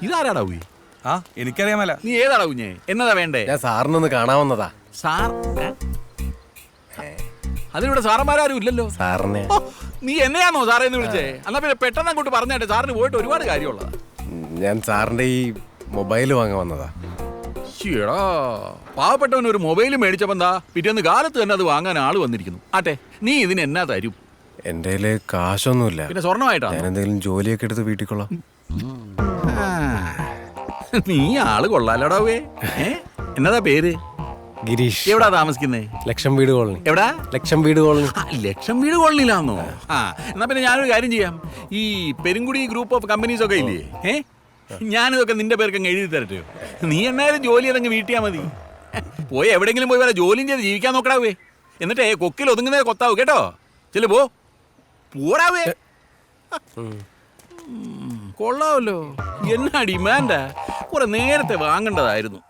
ഇതാരാടാ കുഞ്ഞ്? ആ എനിക്കറിയാമല്ല. നീ ഏതാടാ കുഞ്ഞെ? എന്നതാ വേണ്ടേ? ഞാൻ സാറിനൊന്ന് കാണാവുന്നതാ. സാർ അതിനിവിടെ സാറന്മാരും ഇല്ലല്ലോ. സാറിനെ ഓ, നീ എന്നെയാണോ സാറേ എന്ന് വിളിച്ചേ? എന്നാ പിന്നെ പെട്ടെന്ന് അങ്ങോട്ട് പറഞ്ഞാട്ടെ, സാറിന് പോയിട്ട് ഒരുപാട് കാര്യമുള്ളതാ. ഞാൻ സാറിന്റെ ഈ മൊബൈൽ വാങ്ങാൻ വന്നതാ. ശ്ശീടാ, പാവപ്പെട്ടവൻ ഒരു മൊബൈൽ മേടിച്ചപ്പോ എന്താ പിറ്റേന്ന് കാലത്ത് തന്നെ അത് വാങ്ങാൻ ആള് വന്നിരിക്കുന്നു. ആട്ടെ, നീ ഇതിന് എന്നാ തരും? എന്റെ കയ്യില് കാശൊന്നുമില്ല. പിന്നെ സ്വർണ്ണമായിട്ടാ? ഞാൻ എന്തെങ്കിലും ജോലിയൊക്കെ എടുത്ത് വീട്ടിൽ കൊള്ളാം. നീ ആള് കൊള്ളാലോടാവേ. എന്നതാ പേര്? ഗിരീഷ്. എവിടാ താമസിക്കുന്നേ? ലക്ഷം വീട് കോളനി. എവിടാ? ലക്ഷം വീട് കോളനി. ലക്ഷം വീട് കോളനിയിലാന്നോ? ആ, എന്നാ പിന്നെ ഞാനൊരു കാര്യം ചെയ്യാം. ഈ പെരുങ്കുടി ഗ്രൂപ്പ് ഓഫ് കമ്പനീസ് ഒക്കെ ഇല്ലേ, ഞാനിതൊക്കെ നിന്റെ പേർക്ക് അങ്ങ് എഴുതി തരട്ടെ. നീ എന്നായാലും ജോലി അതങ്ങ് വീട്ടിയാ മതി. പോയി എവിടെയെങ്കിലും പോയി വരെ ജോലിയും ചെയ്ത് ജീവിക്കാൻ നോക്കടാവേ. എന്നിട്ടേ കൊക്കിൽ ഒതുങ്ങുന്നേ കൊത്താവൂ കേട്ടോ. ചെല്ലു പോടാവേ. കൊള്ളാവല്ലോ, എന്നാ ഡിമാൻഡാ. കുറെ നേരത്തെ വാങ്ങേണ്ടതായിരുന്നു.